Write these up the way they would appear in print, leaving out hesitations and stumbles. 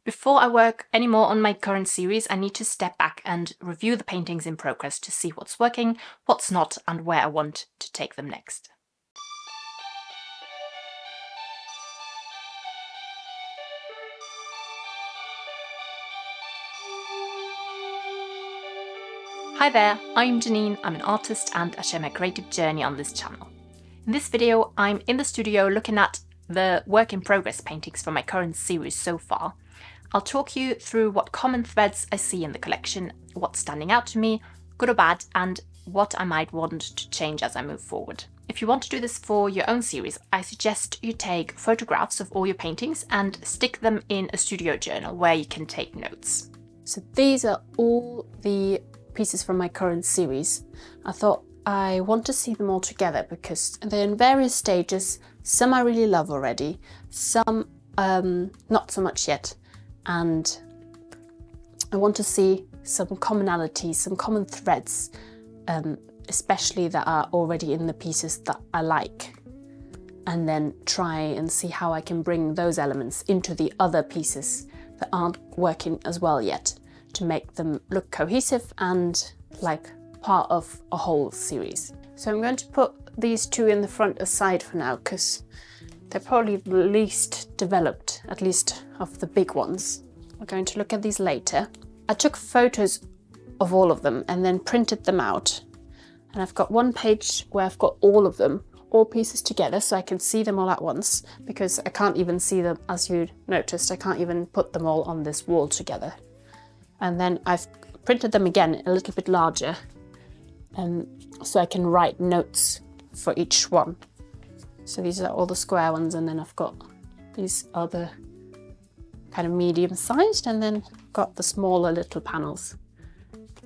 Before I work any more on my current series, I need to step back and review the paintings in progress to see what's working, what's not, and where I want to take them next. Hi there, I'm Janine, I'm an artist and I share my creative journey on this channel. In this video, I'm in the studio looking at the work in progress paintings from my current series so far. I'll talk you through what common threads I see in the collection, what's standing out to me, good or bad, and what I might want to change as I move forward. If you want to do this for your own series, I suggest you take photographs of all your paintings and stick them in a studio journal where you can take notes. So these are all the pieces from my current series. I thought I want to see them all together because they're in various stages. Some I really love already, some not so much yet. And I want to see some commonalities, some common threads, especially that are already in the pieces that I like. And then try and see how I can bring those elements into the other pieces that aren't working as well yet to make them look cohesive and like part of a whole series. So I'm going to put these two in the front aside for now because they're probably the least developed, at least of the big ones. We're going to look at these later. I took photos of all of them and then printed them out. And I've got one page where I've got all of them, all pieces together, so I can see them all at once, because I can't even see them, as you noticed, I can't even put them all on this wall together. And then I've printed them again a little bit larger, so I can write notes for each one. So these are all the square ones, and then I've got these other kind of medium sized, and then got the smaller little panels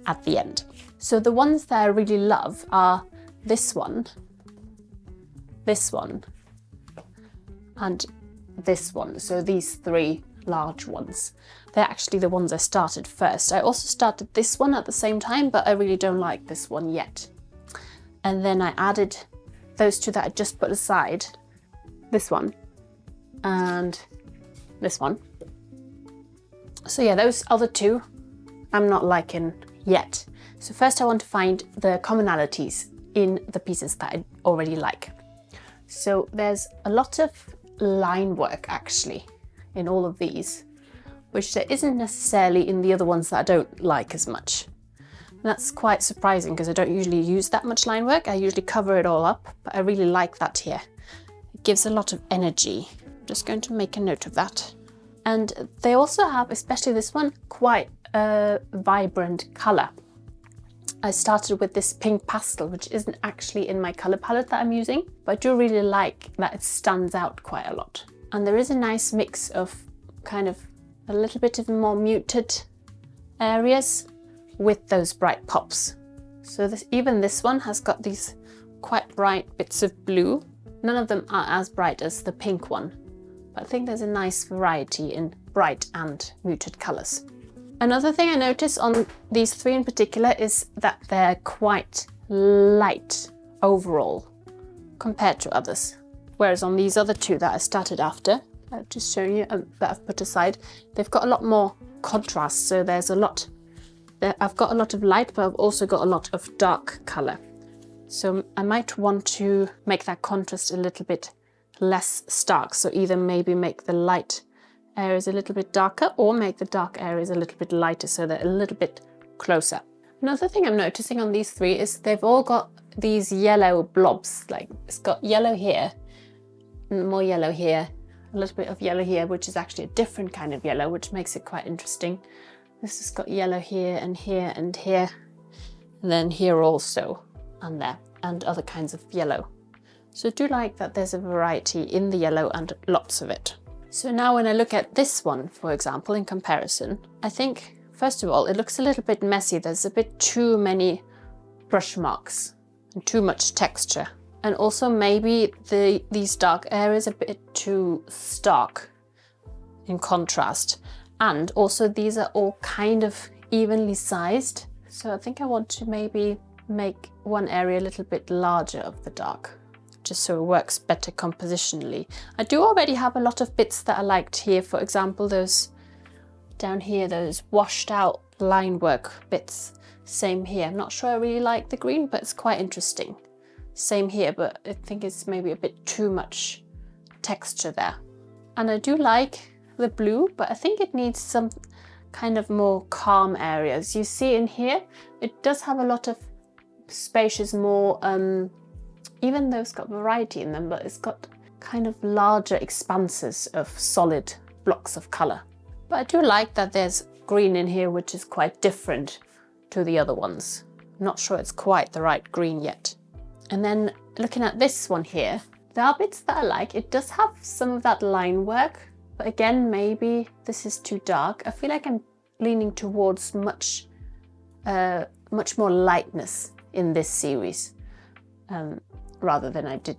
at the end. So the ones that I really love are this one, and this one. So these three large ones. They're actually the ones I started first. I also started this one at the same time, but I really don't like this one yet. And then I added those two that I just put aside, this one and this one. So yeah, those other two I'm not liking yet. So first I want to find the commonalities in the pieces that I already like. So there's a lot of line work actually in all of these, which there isn't necessarily in the other ones that I don't like as much. And that's quite surprising because I don't usually use that much line work. I usually cover it all up, but I really like that here. It gives a lot of energy. I'm just going to make a note of that. And they also have, especially this one, quite a vibrant color. I started with this pink pastel, which isn't actually in my color palette that I'm using, but I do really like that it stands out quite a lot. And there is a nice mix of kind of a little bit of more muted areas with those bright pops. So even this one has got these quite bright bits of blue. None of them are as bright as the pink one, but I think there's a nice variety in bright and muted colors. Another thing I notice on these three in particular is that they're quite light overall compared to others. Whereas on these other two that I started after, I've just shown you that I've put aside, they've got a lot more contrast. So there's a lot, I've got a lot of light, but I've also got a lot of dark color. So I might want to make that contrast a little bit less stark. So either maybe make the light areas a little bit darker or make the dark areas a little bit lighter so they're a little bit closer. Another thing I'm noticing on these three is they've all got these yellow blobs. Like it's got yellow here, more yellow here, a little bit of yellow here, which is actually a different kind of yellow, which makes it quite interesting. This has got yellow here and here and here, and then here also, and there, and other kinds of yellow. So I do like that there's a variety in the yellow and lots of it. So now when I look at this one, for example, in comparison, I think, first of all, it looks a little bit messy. There's a bit too many brush marks and too much texture. And also maybe these dark areas are a bit too stark in contrast. And also these are all kind of evenly sized. So I think I want to maybe make one area a little bit larger of the dark, just so it works better compositionally. I do already have a lot of bits that I liked here. For example, those Down here, those washed out line work bits. Same here. I'm not sure I really like the green, but it's quite interesting. Same here, but I think it's maybe a bit too much texture there. And I do like the blue, but I think it needs some kind of more calm areas. You see in here, it does have a lot of spacious, more, even though it's got variety in them, but it's got kind of larger expanses of solid blocks of color. But I do like that there's green in here, which is quite different to the other ones. I'm not sure it's quite the right green yet. And then looking at this one here, there are bits that I like. It does have some of that line work, but again, maybe this is too dark. I feel like I'm leaning towards much more lightness in this series, rather than I did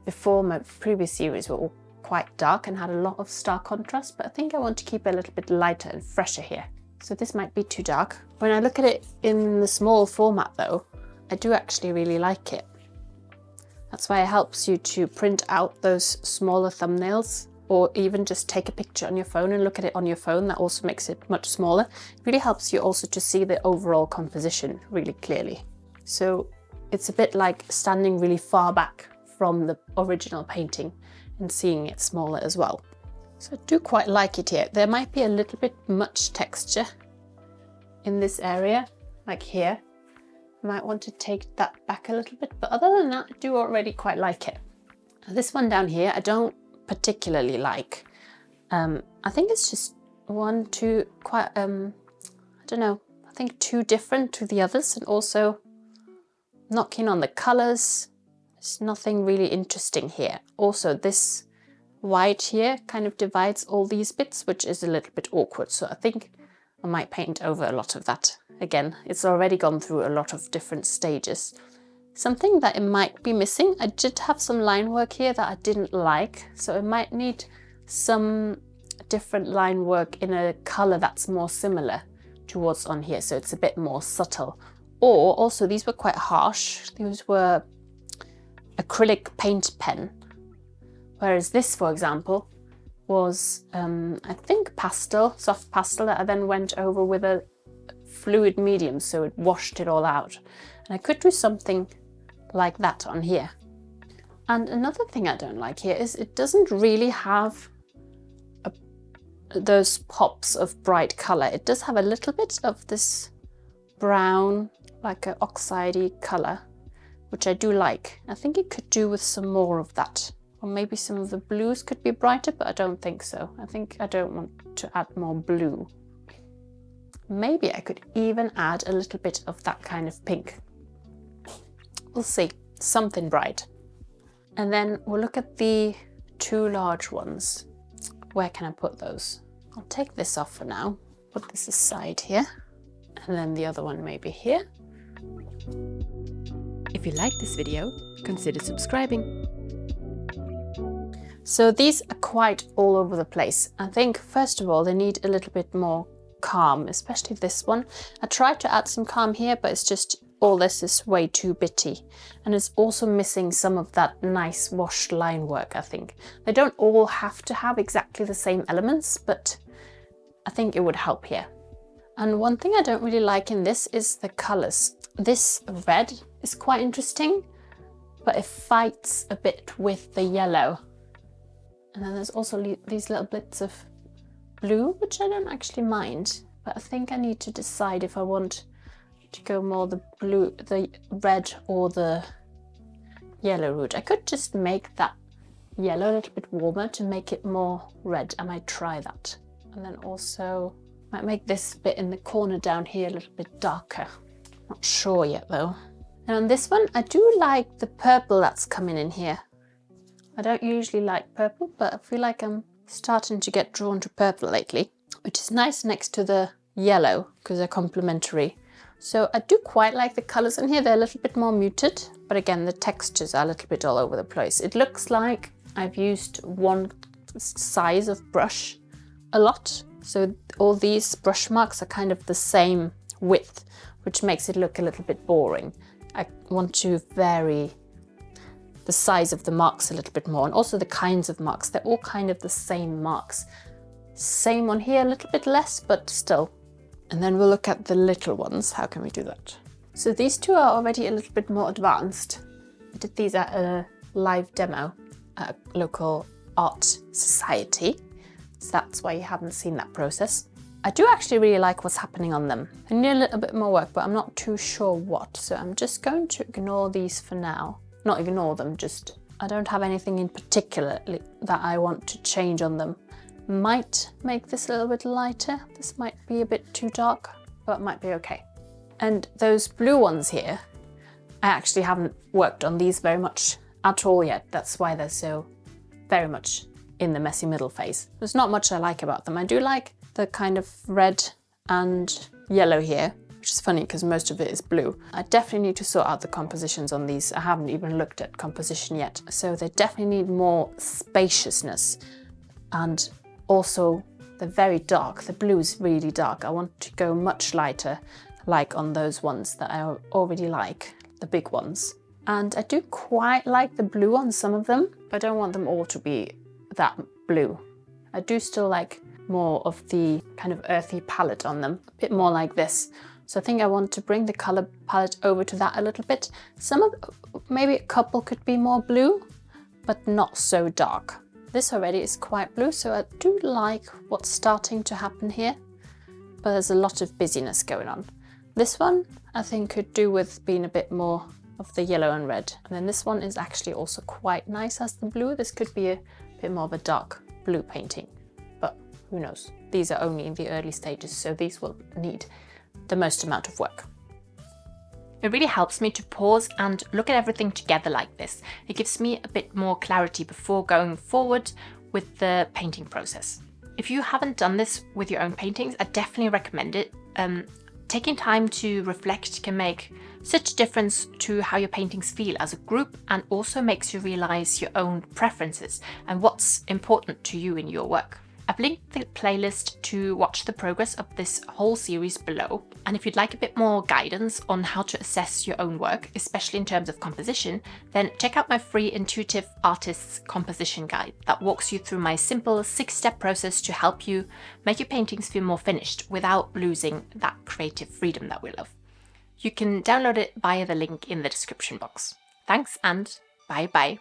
before. My previous series were all quite dark and had a lot of stark contrast, but I think I want to keep it a little bit lighter and fresher here. So this might be too dark. When I look at it in the small format though, I do actually really like it. That's why it helps you to print out those smaller thumbnails, or even just take a picture on your phone and look at it on your phone. That also makes it much smaller. It really helps you also to see the overall composition really clearly. So it's a bit like standing really far back from the original painting and seeing it smaller as well. So I do quite like it here. There might be a little bit much texture in this area, like here. I might want to take that back a little bit, but other than that, I do already quite like it. This one down here, I don't particularly like. I think it's just quite, I don't know, I think too different to the others, and also not keen on the colors. There's nothing really interesting here. Also, this white here kind of divides all these bits, which is a little bit awkward. So I think I might paint over a lot of that. Again, it's already gone through a lot of different stages. Something that it might be missing, I did have some line work here that I didn't like. So it might need some different line work in a color that's more similar to what's on here. So it's a bit more subtle. Or also, these were quite harsh. These were acrylic paint pen. Whereas this, for example, was, I think, pastel, soft pastel, that I then went over with a fluid medium, so it washed it all out. And I could do something like that on here. And another thing I don't like here is it doesn't really have those pops of bright color. It does have a little bit of this brown, like an oxidey color, which I do like. I think it could do with some more of that. Or maybe some of the blues could be brighter, but I don't think so. I think I don't want to add more blue. Maybe I could even add a little bit of that kind of pink. We'll see. Something bright. And then we'll look at the two large ones. Where can I put those? I'll take this off for now. Put this aside here. And then the other one maybe here. If you like this video, consider subscribing. So these are quite all over the place. I think, first of all, they need a little bit more calm, especially this one. I tried to add some calm here, but it's just all this is way too bitty. And it's also missing some of that nice washed line work, I think. They don't all have to have exactly the same elements, but I think it would help here. And one thing I don't really like in this is the colors. This red is quite interesting, but it fights a bit with the yellow. And then there's also these little bits of blue, which I don't actually mind, but I think I need to decide if I want to go more the blue, the red, or the yellow route. I could just make that yellow a little bit warmer to make it more red. I might try that. And then also might make this bit in the corner down here a little bit darker. Not sure yet though. And on this one, I do like the purple that's coming in here. I don't usually like purple, but I feel like I'm starting to get drawn to purple lately, which is nice next to the yellow because they're complementary. So I do quite like the colors in here. They're a little bit more muted, but again, the textures are a little bit all over the place. It looks like I've used one size of brush a lot. So all these brush marks are kind of the same width, which makes it look a little bit boring. I want to vary the size of the marks a little bit more, and also the kinds of marks. They're all kind of the same marks. Same on here, a little bit less, but still. And then we'll look at the little ones. How can we do that? So these two are already a little bit more advanced. I did these at a live demo at a local art society. So that's why you haven't seen that process. I do actually really like what's happening on them. I need a little bit more work, but I'm not too sure what. So I'm just going to ignore these for now. Not ignore them, just I don't have anything in particular that I want to change on them. Might make this a little bit lighter. This might be a bit too dark, but it might be okay. And those blue ones here, I actually haven't worked on these very much at all yet. That's why they're so very much in the messy middle phase. There's not much I like about them. I do like the kind of red and yellow here, which is funny because most of it is blue. I definitely need to sort out the compositions on these. I haven't even looked at composition yet. So they definitely need more spaciousness, and also they're very dark. The blue is really dark. I want to go much lighter, like on those ones that I already like, the big ones. And I do quite like the blue on some of them, but I don't want them all to be that blue. I do still like more of the kind of earthy palette on them, a bit more like this. So I think I want to bring the color palette over to that a little bit. Maybe a couple could be more blue, but not so dark. This already is quite blue, so I do like what's starting to happen here, but there's a lot of busyness going on. This one I think could do with being a bit more of the yellow and red. And then this one is actually also quite nice as the blue. This could be a bit more of a dark blue painting, but who knows? These are only in the early stages, so these will need the most amount of work. It really helps me to pause and look at everything together like this. It gives me a bit more clarity before going forward with the painting process. If you haven't done this with your own paintings, I definitely recommend it. Taking time to reflect can make such a difference to how your paintings feel as a group, and also makes you realize your own preferences and what's important to you in your work. I've linked the playlist to watch the progress of this whole series below, and if you'd like a bit more guidance on how to assess your own work, especially in terms of composition, then check out my free Intuitive Artist's Composition Guide that walks you through my simple 6-step process to help you make your paintings feel more finished without losing that creative freedom that we love. You can download it via the link in the description box. Thanks, and bye bye.